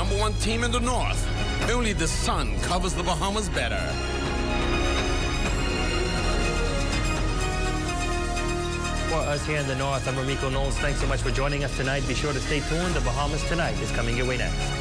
#1 team in the North. Only the sun covers the Bahamas better. For us here in the North, I'm Ramiko Knowles. Thanks so much for joining us tonight. Be sure to stay tuned. The Bahamas Tonight is coming your way next.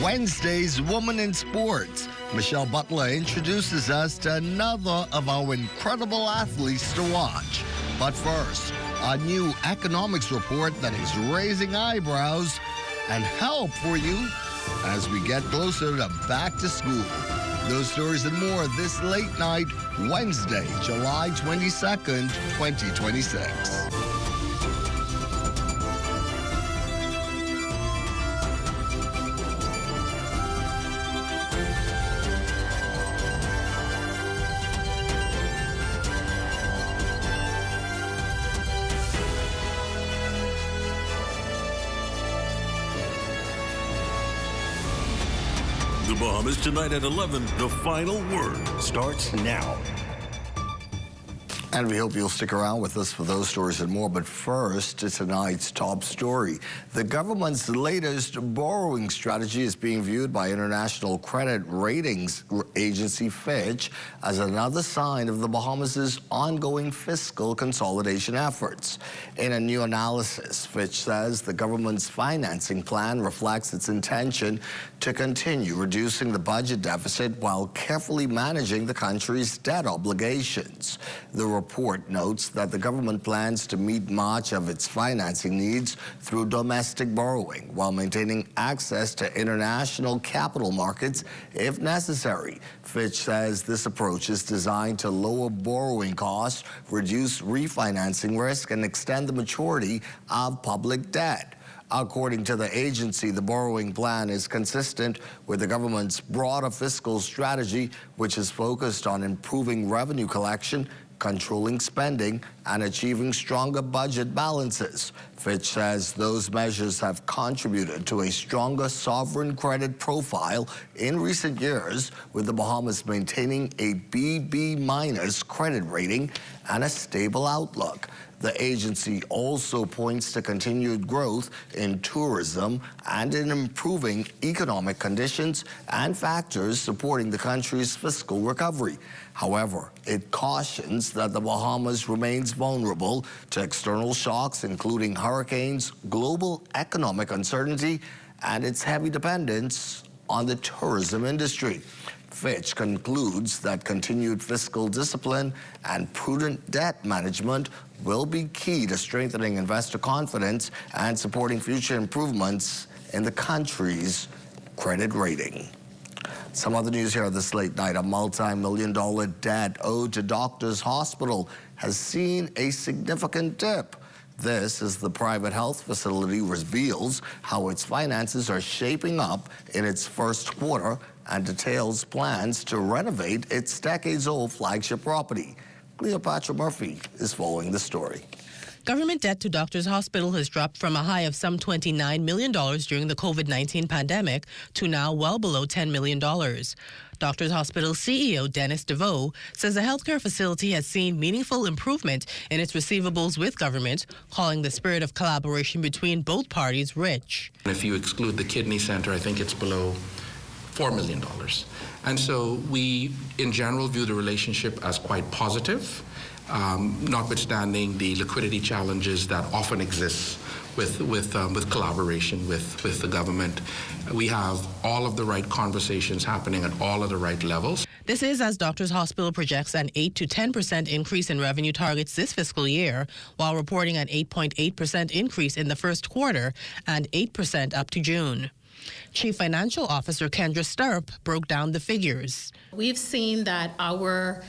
Wednesday's Woman in Sports. Michelle Butler introduces us to another of our incredible athletes to watch. But first, a new economics report that is raising eyebrows and help for you as we get closer to back to school. Those stories and more this late night, Wednesday, July 22nd, 2026. The Bahamas Tonight at 11. The final word starts now. And we hope you'll stick around with us for those stories and more. But first, to tonight's top story. The government's latest borrowing strategy is being viewed by international credit ratings agency Fitch as another sign of the Bahamas' ongoing fiscal consolidation efforts. In a new analysis, Fitch says the government's financing plan reflects its intention to continue reducing the budget deficit while carefully managing the country's debt obligations. The report notes that the government plans to meet much of its financing needs through domestic borrowing while maintaining access to international capital markets if necessary. Fitch says this approach is designed to lower borrowing costs, reduce refinancing risk, and extend the maturity of public debt. According to the agency, the borrowing plan is consistent with the government's broader fiscal strategy, which is focused on improving revenue collection, controlling spending, and achieving stronger budget balances. Fitch says those measures have contributed to a stronger sovereign credit profile in recent years, with the Bahamas maintaining a BB- credit rating and a stable outlook. The agency also points to continued growth in tourism and in improving economic conditions and factors supporting the country's fiscal recovery. However, it cautions that the Bahamas remains vulnerable to external shocks, including hurricanes, global economic uncertainty, and its heavy dependence on the tourism industry. Fitch concludes that continued fiscal discipline and prudent debt management will be key to strengthening investor confidence and supporting future improvements in the country's credit rating. Some other news here this late night. A multi-million-dollar debt owed to Doctors Hospital has seen a significant dip. This as the private health facility reveals how its finances are shaping up in its first quarter and details plans to renovate its decades-old flagship property. Cleopatra Murphy is following the story. Government debt to Doctors Hospital has dropped from a high of some $29 million during the COVID-19 pandemic to now well below $10 million. Doctors Hospital CEO Dennis DeVoe says the healthcare facility has seen meaningful improvement in its receivables with government, calling the spirit of collaboration between both parties rich. If you exclude the kidney center, I think it's below $4 million. And so we, in general, view the relationship as quite positive, notwithstanding the liquidity challenges that often exist with collaboration with the government. We have all of the right conversations happening at all of the right levels. This is as Doctors Hospital projects an 8 to 10% increase in revenue targets this fiscal year, while reporting an 8.8% increase in the first quarter and 8% up to June. Chief Financial Officer Kendra Sturp broke down the figures. We've seen that our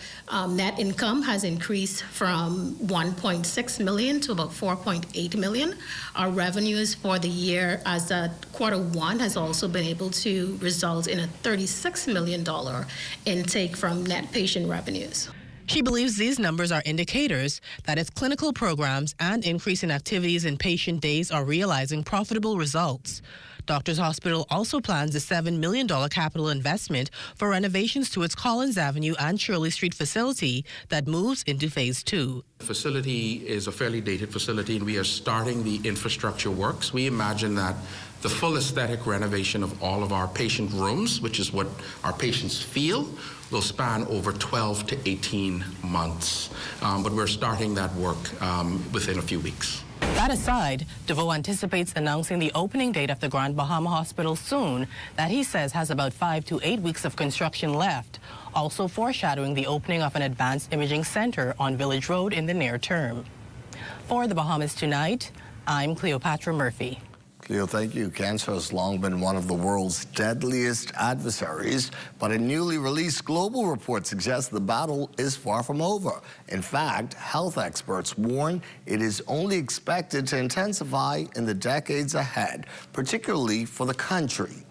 net income has increased from $1.6 million to about $4.8 million. Our revenues for the year as of Q1 has also been able to result in a $36 million intake from net patient revenues. She believes these numbers are indicators that its clinical programs and increase in activities in patient days are realizing profitable results. Doctors Hospital also plans a $7 million capital investment for renovations to its Collins Avenue and Shirley Street facility that moves into Phase 2. The facility is a fairly dated facility, and we are starting the infrastructure works. We imagine that the full aesthetic renovation of all of our patient rooms, which is what our patients feel, will span over 12 to 18 months. But we're starting that work within a few weeks. That aside, DeVoe anticipates announcing the opening date of the Grand Bahama Hospital soon, that he says has about 5 to 8 weeks of construction left, also foreshadowing the opening of an advanced imaging center on Village Road in the near term. For the Bahamas Tonight, I'm Cleopatra Murphy. Cleo, thank you. Cancer has long been one of the world's deadliest adversaries, but a newly released global report suggests the battle is far from over. In fact, health experts warn it is only expected to intensify in the decades ahead, particularly for the country.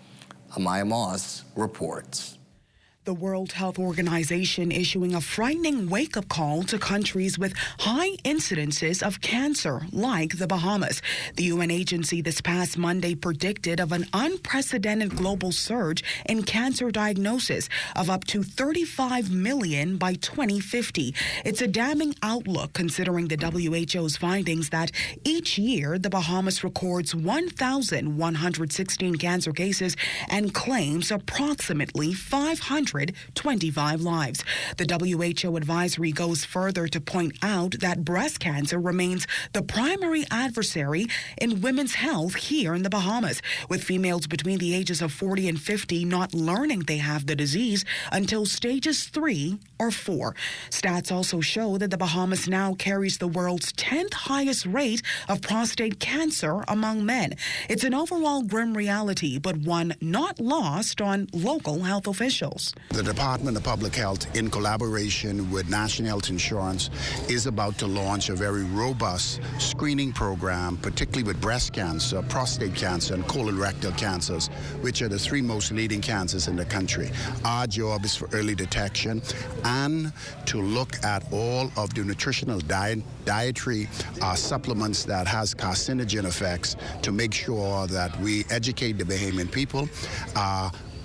Amaya Moss reports. The World Health Organization issuing a frightening wake-up call to countries with high incidences of cancer, like the Bahamas. The UN agency this past Monday predicted of an unprecedented global surge in cancer diagnosis of up to 35 million by 2050. It's a damning outlook considering the WHO's findings that each year the Bahamas records 1,116 cancer cases and claims approximately 525 lives. The WHO advisory goes further to point out that breast cancer remains the primary adversary in women's health here in the Bahamas, with females between the ages of 40 and 50 not learning they have the disease until stages 3 or 4. Stats also show that the Bahamas now carries the world's 10th highest rate of prostate cancer among men. It's an overall grim reality, but one not lost on local health officials. The Department of Public Health, in collaboration with National Health Insurance, is about to launch a very robust screening program, particularly with breast cancer, prostate cancer, and colorectal cancers, which are the 3 most leading cancers in the country. Our job is for early detection and to look at all of the nutritional dietary supplements that has carcinogen effects to make sure that we educate the Bahamian people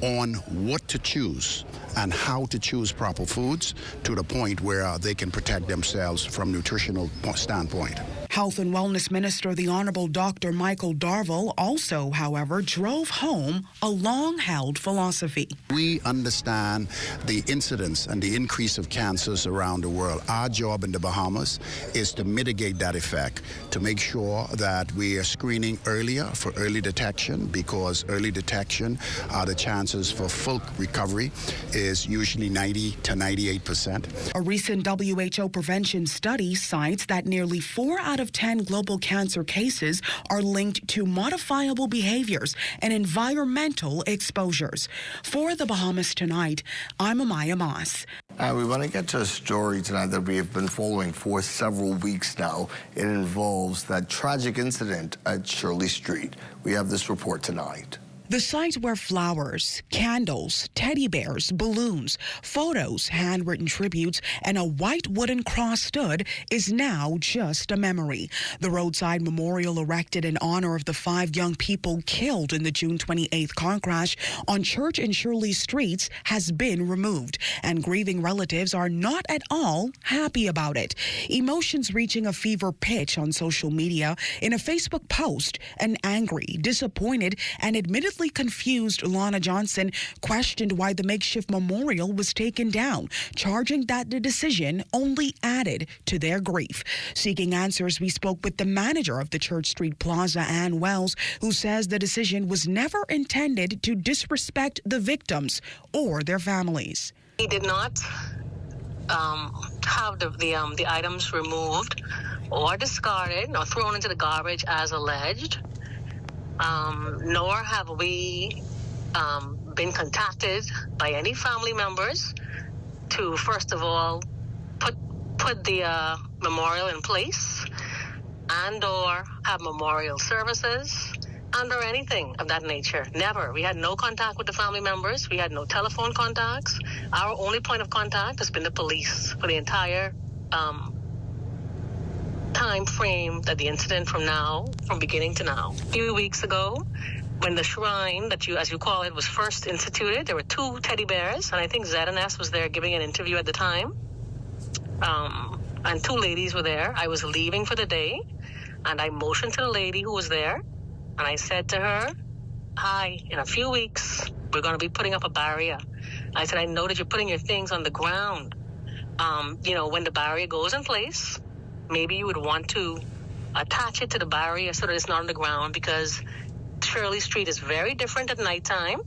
on what to choose and how to choose proper foods to the point where they can protect themselves from nutritional standpoint. Health and Wellness Minister, the Honorable Dr. Michael Darville, also, however, drove home a long-held philosophy. We understand the incidence and the increase of cancers around the world. Our job in the Bahamas is to mitigate that effect, to make sure that we are screening earlier for early detection, because early detection, the chances for full recovery is usually 90 to 98%. A recent WHO prevention study cites that nearly 4 out of 10 global cancer cases are linked to modifiable behaviors and environmental exposures. For the Bahamas Tonight, I'm Amaya Moss. We want to get to a story tonight that we have been following for several weeks now. It involves that tragic incident at Shirley Street. We have this report tonight. The site where flowers, candles, teddy bears, balloons, photos, handwritten tributes, and a white wooden cross stood is now just a memory. The roadside memorial erected in honor of the 5 young people killed in the June 28th car crash on Church and Shirley Streets has been removed, and grieving relatives are not at all happy about it. Emotions reaching a fever pitch on social media. In a Facebook post, an angry, disappointed, and admittedly confused Lana Johnson questioned why the makeshift memorial was taken down, charging that the decision only added to their grief. Seeking answers, we spoke with the manager of the Church Street Plaza, Ann Wells, who says the decision was never intended to disrespect the victims or their families. He did not have the items removed or discarded or thrown into the garbage as alleged. nor have we been contacted by any family members to, first of all, put the memorial in place and or have memorial services and or anything of that nature. Never. We had no contact with the family members. We had no telephone contacts. Our only point of contact has been the police for the entire time frame that the incident from beginning to now. A few weeks ago, when the shrine that as you call it, was first instituted, there were 2 teddy bears, and I think ZNS was there giving an interview at the time. And 2 ladies were there. I was leaving for the day, and I motioned to the lady who was there, and I said to her, "Hi, in a few weeks, we're going to be putting up a barrier." I said, "I know that you're putting your things on the ground. When the barrier goes in place, maybe you would want to attach it to the barrier so that it's not on the ground, because Shirley Street is very different at nighttime,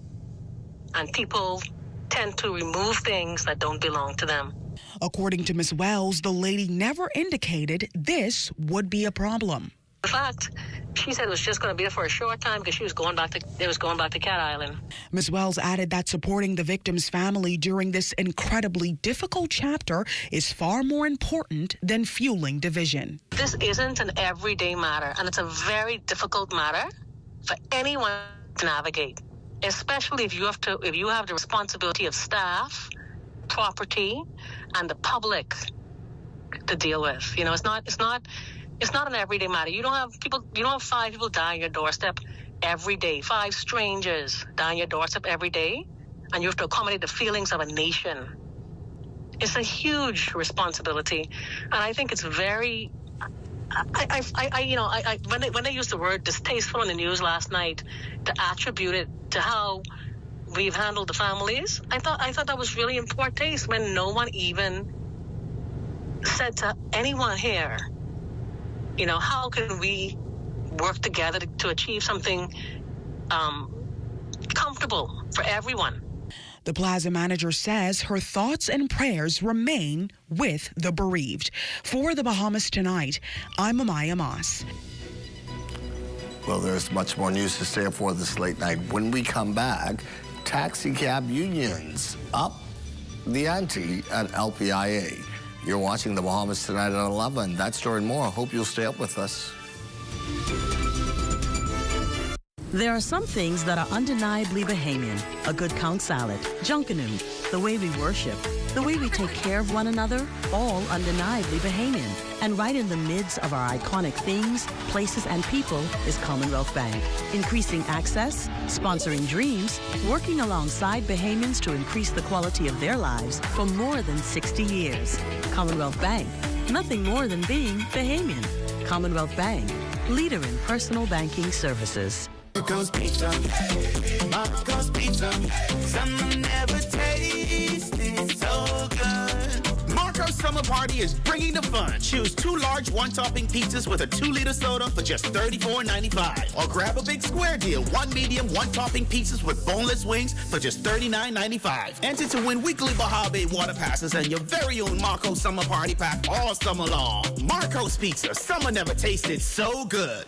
and people tend to remove things that don't belong to them." According to Ms. Wells, the lady never indicated this would be a problem. In fact, she said it was just going to be there for a short time because it was going back to Cat Island. Ms. Wells added that supporting the victim's family during this incredibly difficult chapter is far more important than fueling division. This isn't an everyday matter, and it's a very difficult matter for anyone to navigate, especially if you have the responsibility of staff, property, and the public to deal with. It's not an everyday matter. You don't have 5 people die on your doorstep every day, 5 strangers die on your doorstep every day, and you have to accommodate the feelings of a nation. It's a huge responsibility, and I think it's very. When they used the word distasteful in the news last night to attribute it to how we've handled the families, I thought that was really in poor taste when no one even said to anyone here, how can we work together to achieve something comfortable for everyone? The plaza manager says her thoughts and prayers remain with the bereaved. For the Bahamas Tonight, I'm Amaya Moss. Well, there's much more news to stay up for this late night. When we come back, taxi cab unions up the ante at LPIA. You're watching the Bahamas Tonight at 11. That story and more. I hope you'll stay up with us. There are some things that are undeniably Bahamian. A good conch salad, junkanoo, the way we worship, the way we take care of one another, all undeniably Bahamian. And right in the midst of our iconic things, places, and people is Commonwealth Bank. Increasing access, sponsoring dreams, working alongside Bahamians to increase the quality of their lives for more than 60 years. Commonwealth Bank, nothing more than being Bahamian. Commonwealth Bank, leader in personal banking services. Marco's Pizza. Marco's Pizza. Some never tasted so good. Marco's Summer Party is bringing the fun. Choose 2 large one-topping pizzas with a 2-liter soda for just $34.95. Or grab a big square deal. 1 medium, 1-topping pizzas with boneless wings for just $39.95. Enter to win weekly Baja Bay water passes and your very own Marco's Summer Party pack all summer long. Marco's Pizza. Summer never tasted so good.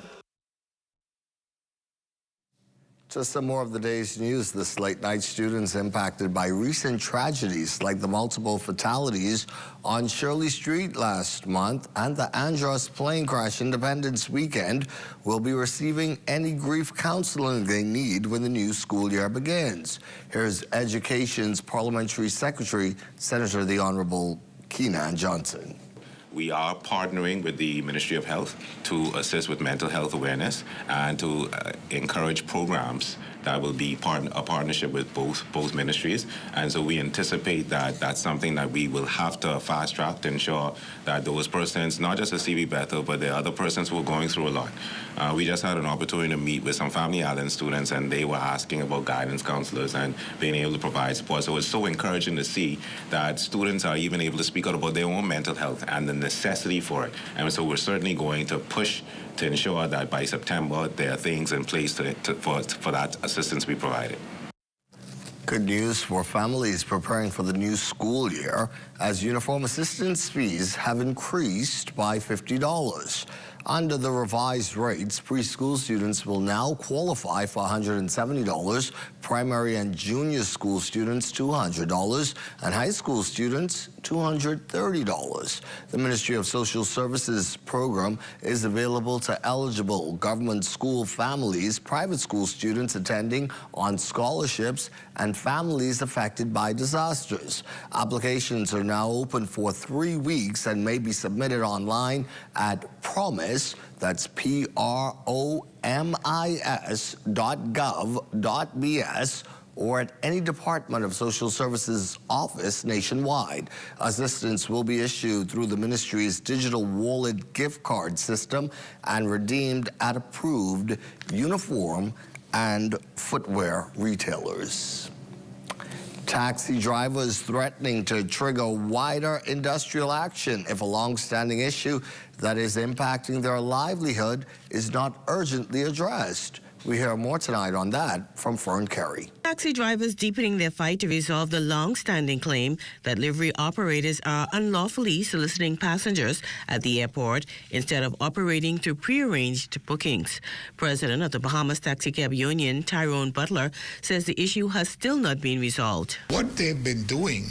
Just some more of the day's news. This late night, students impacted by recent tragedies like the multiple fatalities on Shirley Street last month and the Andros plane crash Independence weekend will be receiving any grief counseling they need when the new school year begins. Here's Education's Parliamentary Secretary, Senator the Honourable Keenan Johnson. We are partnering with the Ministry of Health to assist with mental health awareness and to encourage programs that will be a partnership with both ministries. And so we anticipate that that's something that we will have to fast track to ensure that those persons, not just the CV Bethel, but the other persons who are going through a lot. We just had an opportunity to meet with some Family Island students, and they were asking about guidance counselors and being able to provide support. So it's so encouraging to see that students are even able to speak out about their own mental health and the necessity for it. And so we're certainly going to push to ensure that by September there are things in place for that assistance to be provided. Good news for families preparing for the new school year, as uniform assistance fees have increased by $50. Under the revised rates, preschool students will now qualify for $170, primary and junior school students $200, and high school students $230. The Ministry of Social Services program is available to eligible government school families, private school students attending on scholarships, and families affected by disasters. Applications are now open for 3 weeks and may be submitted online at Promise, that's promis.gov.bs, or at any Department of Social Services office nationwide. Assistance will be issued through the ministry's digital wallet gift card system and redeemed at approved uniform and footwear retailers. Taxi drivers threatening to trigger wider industrial action if a long-standing issue that is impacting their livelihood is not urgently addressed. We hear more tonight on that from Fern Carey. Taxi drivers deepening their fight to resolve the long-standing claim that livery operators are unlawfully soliciting passengers at the airport instead of operating through prearranged bookings. President of the Bahamas Taxi Cab Union, Tyrone Butler, says the issue has still not been resolved. What they've been doing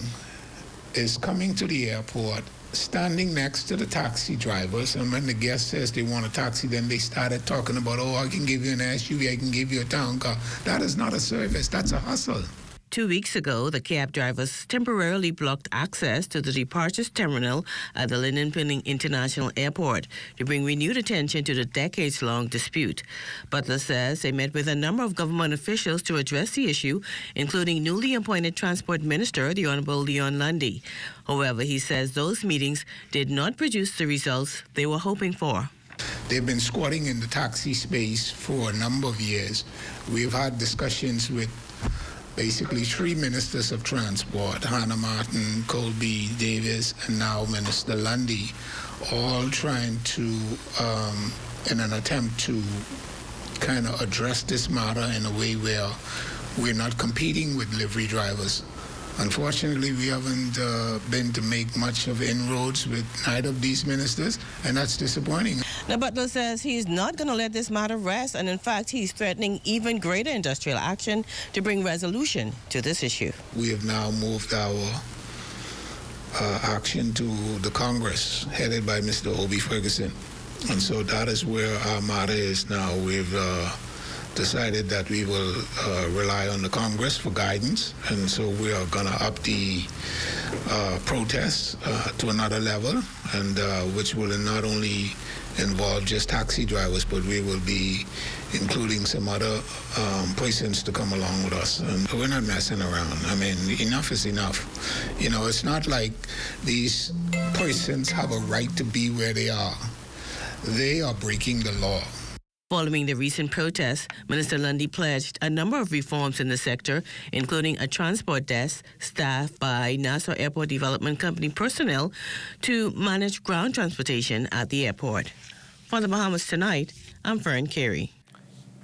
is coming to the airport, standing next to the taxi drivers, and when the guest says they want a taxi, then they started talking about, oh, I can give you an SUV, I can give you a town car. That is not a service, that's a hustle. 2 weeks ago, the cab drivers temporarily blocked access to the departures terminal at the Linden Pinning International Airport to bring renewed attention to the decades-long dispute. Butler says they met with a number of government officials to address the issue, including newly appointed Transport Minister, the Honorable Leon Lundy. However, he says those meetings did not produce the results they were hoping for. They've been squatting in the taxi space for a number of years. We've had discussions with basically 3 ministers of transport, Hannah Martin, Colby Davis, and now Minister Lundy, all trying to, in an attempt to kind of address this matter in a way where we're not competing with livery drivers. Unfortunately, we haven't been to make much of inroads with neither of these ministers, and that's disappointing. Now, Butler says he's not going to let this matter rest, and in fact, he's threatening even greater industrial action to bring resolution to this issue. We have now moved our action to the Congress, headed by Mr. Obie Ferguson. And so that is where our matter is now. We've decided that we will rely on the Congress for guidance, and so we are going to up the protests to another level, and which will not only involve just taxi drivers, but we will be including some other persons to come along with us. And we're not messing around. I mean, enough is enough. You know, it's not like these persons have a right to be where they are. They are breaking the law. Following the recent protests, Minister Lundy pledged a number of reforms in the sector, including a transport desk staffed by Nassau Airport Development Company personnel to manage ground transportation at the airport. For the Bahamas Tonight, I'm Fern Carey.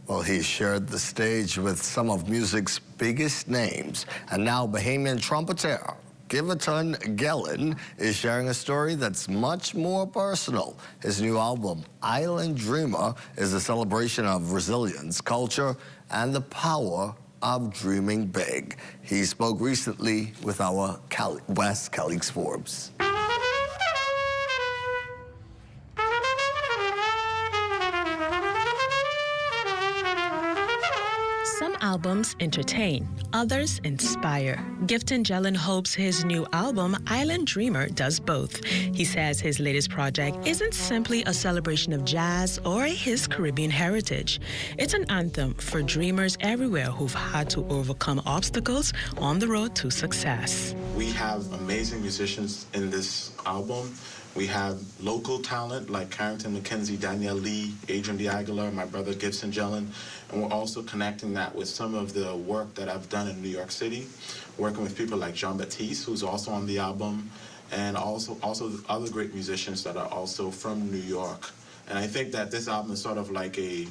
Well, he shared the stage with some of music's biggest names, and now Bahamian trumpeter Giverton Gellin is sharing a story that's much more personal. His new album, Island Dreamer, is a celebration of resilience, culture, and the power of dreaming big. He spoke recently with our West Calix Forbes. Some albums entertain, others inspire. Giverton Gellin hopes his new album, Island Dreamer, does both. He says his latest project isn't simply a celebration of jazz or his Caribbean heritage. It's an anthem for dreamers everywhere who've had to overcome obstacles on the road to success. We have amazing musicians in this album. We have local talent like Carrington McKenzie, Danielle Lee, Adrian D'Aguilar, my brother Gibson Gellin, and we're also connecting that with some of the work that I've done in New York City, working with people like Jean-Baptiste, who's also on the album, and also other great musicians that are also from New York. And I think that this album is sort of like a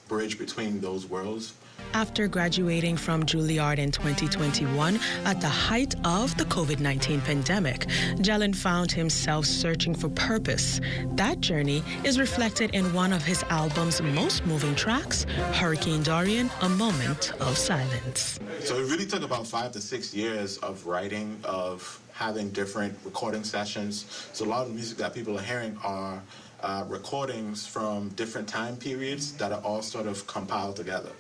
bridge between those worlds, After graduating from Juilliard in 2021 at the height of the COVID-19 pandemic, Jalen found himself searching for purpose. That journey is reflected in one of his album's most moving tracks, Hurricane Dorian, A Moment of Silence. So it really took about 5 to 6 years of writing, of having different recording sessions. So a lot of the music that people are hearing are recordings from different time periods that are all sort of compiled together.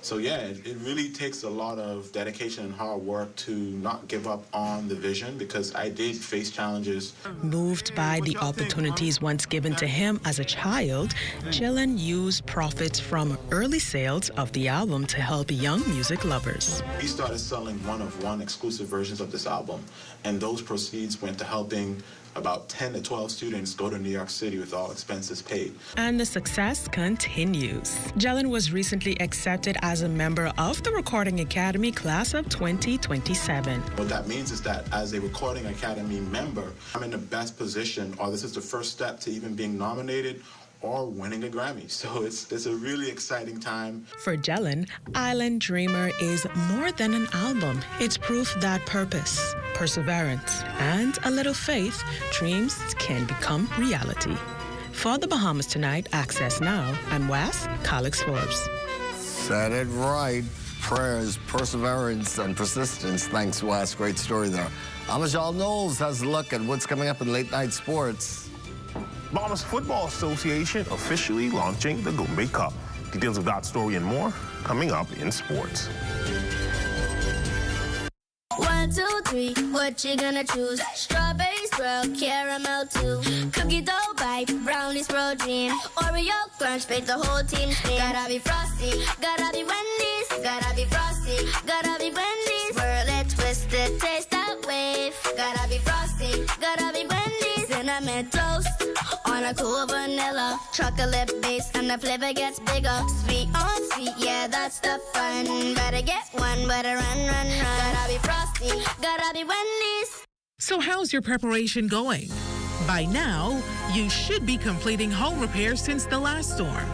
So yeah, it really takes a lot of dedication and hard work to not give up on the vision, because I did face challenges. Moved by the opportunities once given to him as a child, Jalen used profits from early sales of the album to help young music lovers. We started selling one-of-one exclusive versions of this album, and those proceeds went to helping about 10 to 12 students go to New York City with all expenses paid. And the success continues. Jalen was recently accepted as a member of the Recording Academy class of 2027. What that means is that as a Recording Academy member, I'm in the best position, or this is the first step to even being nominated or winning a Grammy. So it's a really exciting time. For Jalen, Island Dreamer is more than an album. It's proof that purpose, perseverance, and a little faith, dreams can become reality. For the Bahamas Tonight, Access Now, I'm Wes Calix-Forbes. Said it right. Prayers, perseverance, and persistence. Thanks, Wes. Great story there. Amajal Knowles has a look at what's coming up in late night sports. Bahamas Football Association officially launching the Goombay Cup. Details of that story and more coming up in sports. 1, 2, 3, what you gonna choose? Strawberry swirl, caramel too. Cookie dough bite, brownies pro dream. Oreo crunch, make the whole team scream. Gotta be frosty, gotta be Wendy's. Gotta be frosty, gotta be Wendy's. Swirl it, twist it, taste that wave. Gotta be frosty, gotta be Wendy's. Cinnamon toast on a cool vanilla. Chocolate base and the flavor gets bigger. Sweet on sweet, yeah, that's the fun. Better get one, better run, run, run. Gotta be frosty, gotta be Wendy's. So how's your preparation going? By now, you should be completing home repairs since the last storm,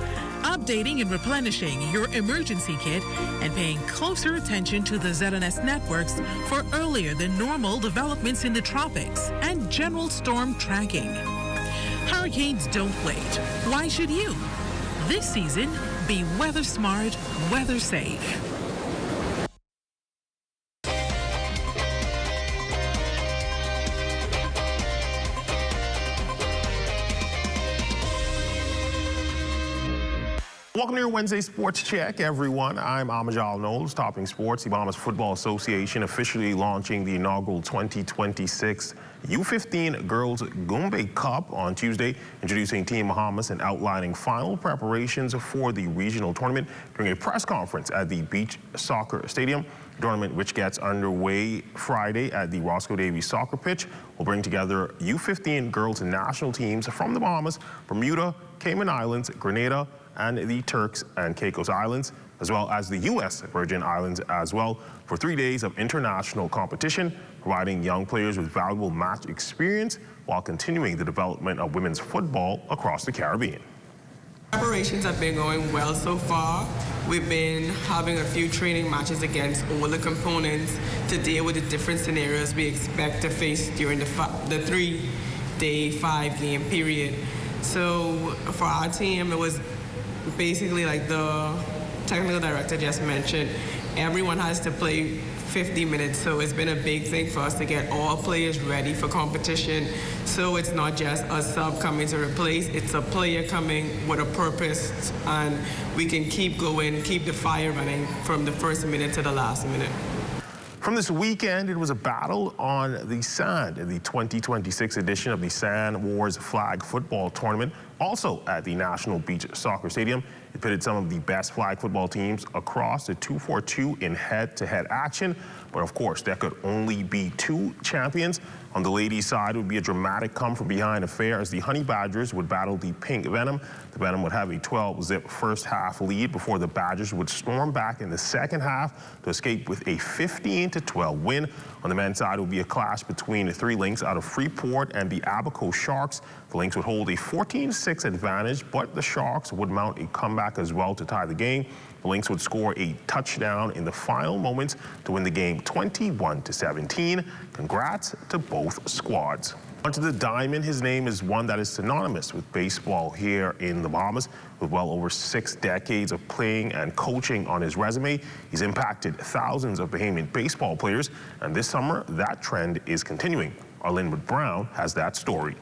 updating and replenishing your emergency kit, and paying closer attention to the ZNS networks for earlier than normal developments in the tropics and general storm tracking. Hurricanes don't wait. Why should you? This season, be weather smart, weather safe. Welcome to your Wednesday Sports Check, everyone. I'm Amajal Knowles, topping sports. The Bahamas Football Association officially launching the inaugural 2026 U15 Girls Goombay Cup on Tuesday, introducing Team Bahamas and outlining final preparations for the regional tournament during a press conference at the Beach Soccer Stadium. The tournament, which gets underway Friday at the Roscoe Davies soccer pitch, will bring together U15 girls national teams from the Bahamas, Bermuda, Cayman Islands, Grenada, and the Turks and Caicos Islands, as well as the U.S. Virgin Islands as well, for 3 days of international competition, providing young players with valuable match experience while continuing the development of women's football across the Caribbean. Preparations have been going well so far. We've been having a few training matches against all the components to deal with the different scenarios we expect to face during the 3-day, 5-game period. So for our team, it was basically like the technical director just mentioned, everyone has to play 50 minutes, so it's been a big thing for us to get all players ready for competition. So it's not just a sub coming to replace, it's a player coming with a purpose, and we can keep going, keep the fire running from the first minute to the last minute. From this weekend, it was a battle on the sand in the 2026 edition of the Sand Wars Flag Football Tournament, also at the National Beach Soccer Stadium. It pitted some of the best flag football teams across the 2-4-2 in head-to-head action, but of course, there could only be 2 champions. On the ladies' side, it would be a dramatic come-from-behind affair as the Honey Badgers would battle the Pink Venom. The Venom would have a 12-zip first-half lead before the Badgers would storm back in the second half to escape with a 15-12 win. On the men's side, it would be a clash between the 3 Lynx out of Freeport and the Abaco Sharks. The Lynx would hold a 14-7 6 advantage, but the Sharks would mount a comeback as well to tie the game. The Lynx would score a touchdown in the final moments to win the game 21-17. Congrats to both squads. Onto the diamond, his name is one that is synonymous with baseball here in the Bahamas. With well over 6 decades of playing and coaching on his resume, he's impacted thousands of Bahamian baseball players, and this summer, that trend is continuing. Our Linwood Brown has that story.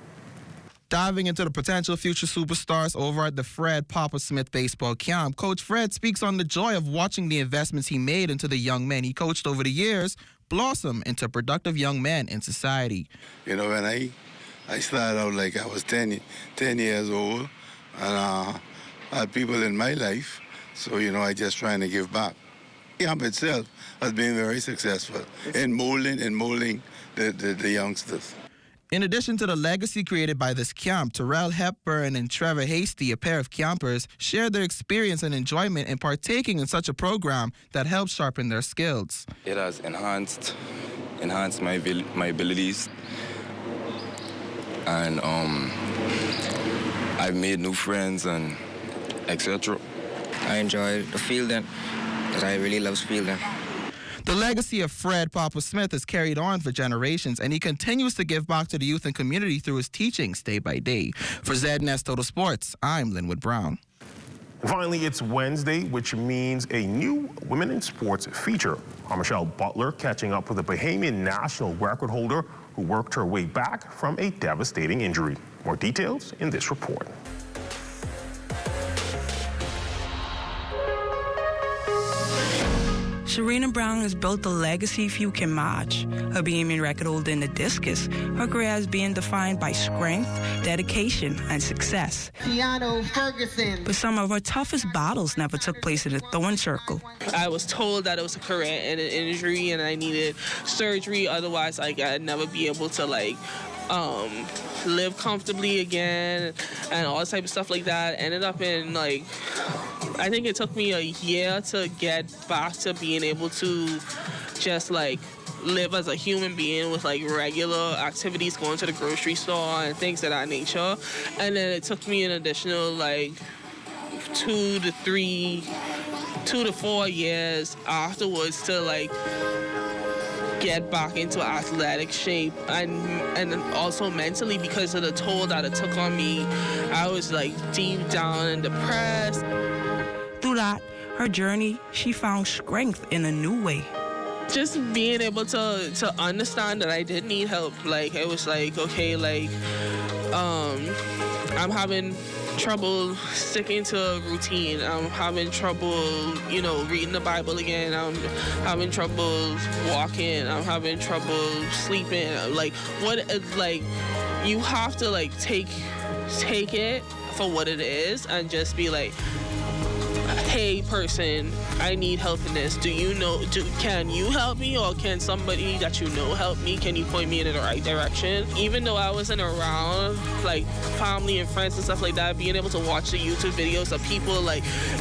Diving into the potential future superstars over at the Fred Papa Smith Baseball Camp, Coach Fred speaks on the joy of watching the investments he made into the young men he coached over the years blossom into productive young men in society. You know, when I started out like I was 10 years old, and I had people in my life, so, you know, I just trying to give back. The camp itself has been very successful in molding the youngsters. In addition to the legacy created by this camp, Terrell Hepburn and Trevor Hasty, a pair of campers, shared their experience and enjoyment in partaking in such a program that helps sharpen their skills. It has enhanced my abilities, and I've made new friends and etc. I enjoy the fielding, because I really love fielding. The legacy of Fred Papa Smith is carried on for generations, and he continues to give back to the youth and community through his teachings day by day. For ZNS Total Sports, I'm Linwood Brown. And finally, it's Wednesday, which means a new Women in Sports feature. Our Michelle Butler catching up with a Bahamian national record holder who worked her way back from a devastating injury. More details in this report. Serena Brown has built a legacy few can match. Her Bahamian record holder in the discus, her career has been defined by strength, dedication, and success. Keanu Ferguson. But some of her toughest battles never took place in the thorn circle. I was told that it was a career and an injury and I needed surgery, otherwise I'd never be able to live comfortably again and all type of stuff like that. Ended up in I think it took me a year to get back to being able to just live as a human being with regular activities, going to the grocery store and things of that nature. And then it took me an additional 2 to 4 years afterwards to get back into athletic shape, and also mentally, because of the toll that it took on me. I was deep down and depressed. Through that, her journey, she found strength in a new way. Just being able to understand that I did need help. It was okay, I'm having trouble sticking to a routine. I'm having trouble, reading the Bible again. I'm having trouble walking. I'm having trouble sleeping. You have to take it for what it is and just be hey person, I need help in this. Can you help me, or can somebody that you know help me? Can you point me in the right direction? Even though I wasn't around family and friends and stuff like that, being able to watch the YouTube videos of people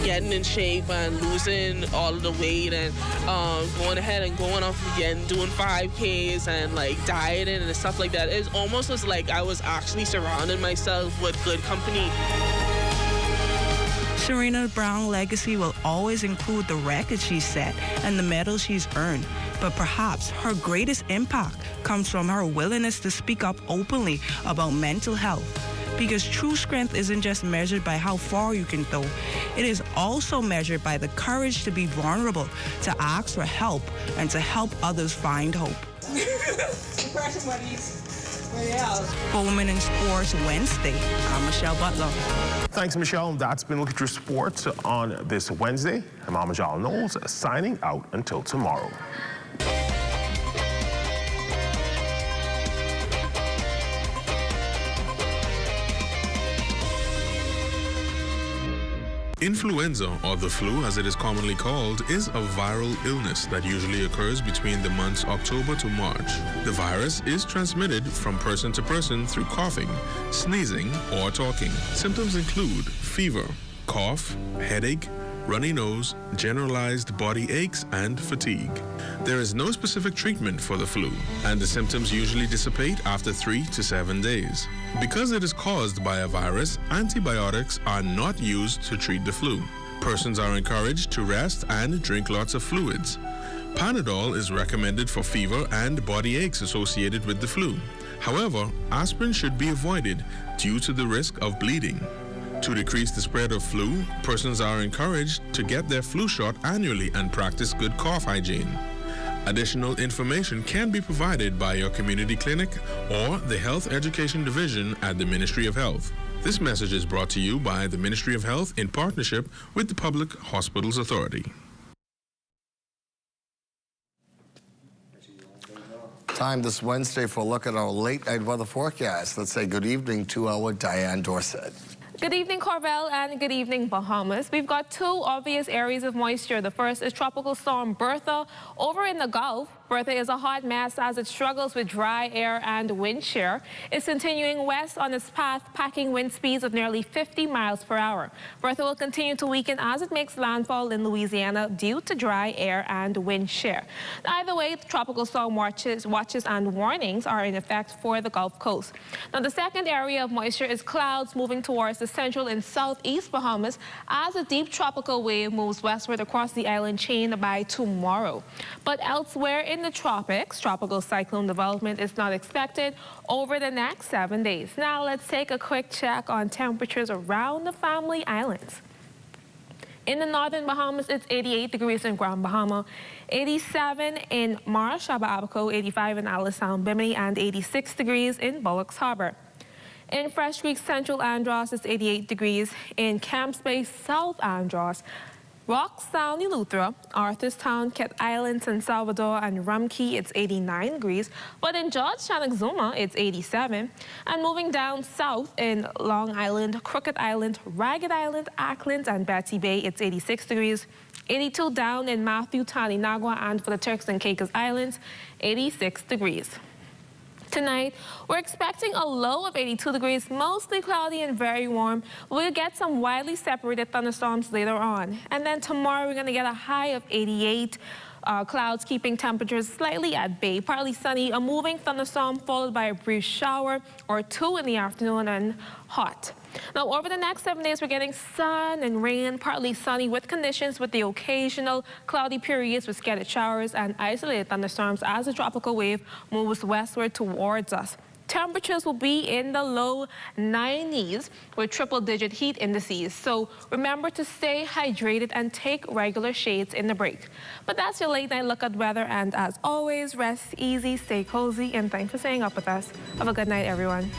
getting in shape and losing all of the weight and going ahead and going off again, doing 5Ks and dieting and stuff like that, it almost was I was actually surrounding myself with good company. Serena Brown's legacy will always include the records she's set and the medals she's earned. But perhaps her greatest impact comes from her willingness to speak up openly about mental health. Because true strength isn't just measured by how far you can throw. It is also measured by the courage to be vulnerable, to ask for help, and to help others find hope. For Women in Sports Wednesday, I'm Michelle Butler. Thanks, Michelle. That's been Look at Your Sports on this Wednesday. I'm Amajal Knowles, signing out until tomorrow. Influenza, or the flu as it is commonly called, is a viral illness that usually occurs between the months October to March. The virus is transmitted from person to person through coughing, sneezing, or talking. Symptoms include fever, cough, headache, runny nose, generalized body aches, and fatigue. There is no specific treatment for the flu, and the symptoms usually dissipate after 3 to 7 days. Because it is caused by a virus, antibiotics are not used to treat the flu. Persons are encouraged to rest and drink lots of fluids. Panadol is recommended for fever and body aches associated with the flu. However, aspirin should be avoided due to the risk of bleeding. To decrease the spread of flu, persons are encouraged to get their flu shot annually and practice good cough hygiene. Additional information can be provided by your community clinic or the Health Education Division at the Ministry of Health. This message is brought to you by the Ministry of Health in partnership with the Public Hospitals Authority. Time this Wednesday for a look at our late night weather forecast. Let's say good evening to our Diane Dorsett. Good evening, Carvel, and good evening, Bahamas. We've got two obvious areas of moisture. The first is Tropical Storm Bertha over in the Gulf. Bertha is a hot mess as it struggles with dry air and wind shear. It's continuing west on its path, packing wind speeds of nearly 50 miles per hour. Bertha will continue to weaken as it makes landfall in Louisiana due to dry air and wind shear. Either way, the tropical storm watches and warnings are in effect for the Gulf Coast. Now, the second area of moisture is clouds moving towards the central and southeast Bahamas as a deep tropical wave moves westward across the island chain by tomorrow. But elsewhere in the tropics, tropical cyclone development is not expected over the next 7 days. Now let's take a quick check on temperatures around the Family Islands. In the northern Bahamas, it's 88 degrees in Grand Bahama, 87 in Marshaba Abaco, 85 in Alice Sound Bimini, and 86 degrees in Bullocks Harbor. In Fresh Creek, Central Andros, it's 88 degrees. In Camps Bay, South Andros, Rock Sound, Eleuthera, Arthurstown, Cat Island, San Salvador, and Rumkey, it's 89 degrees. But in Georgetown, Exuma, it's 87. And moving down south in Long Island, Crooked Island, Ragged Island, Ackland, and Betty Bay, it's 86 degrees. 82 down in Matthew, Talinagua, and for the Turks and Caicos Islands, 86 degrees. Tonight, we're expecting a low of 82 degrees, mostly cloudy and very warm. We'll get some widely separated thunderstorms later on. And then tomorrow, we're going to get a high of 88. Clouds keeping temperatures slightly at bay. Partly sunny, a moving thunderstorm followed by a brief shower or two in the afternoon, and hot. Now, over the next 7 days, we're getting sun and rain, partly sunny with conditions with the occasional cloudy periods with scattered showers and isolated thunderstorms as the tropical wave moves westward towards us. Temperatures will be in the low 90s with triple-digit heat indices. So remember to stay hydrated and take regular shades in the break. But that's your late night look at weather. And as always, rest easy, stay cozy, and thanks for staying up with us. Have a good night, everyone.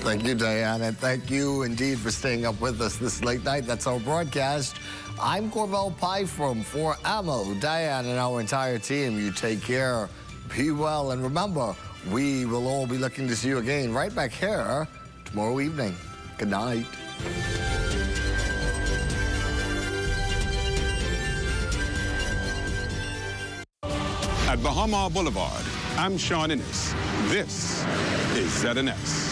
Thank you, Diane, and thank you indeed for staying up with us this late night. That's our broadcast. I'm Corvell Pyfrom for Amo, Diane, and our entire team. You take care, be well, and remember, we will all be looking to see you again right back here tomorrow evening. Good night. At Bahama Boulevard, I'm Sean Innes. This is ZNS.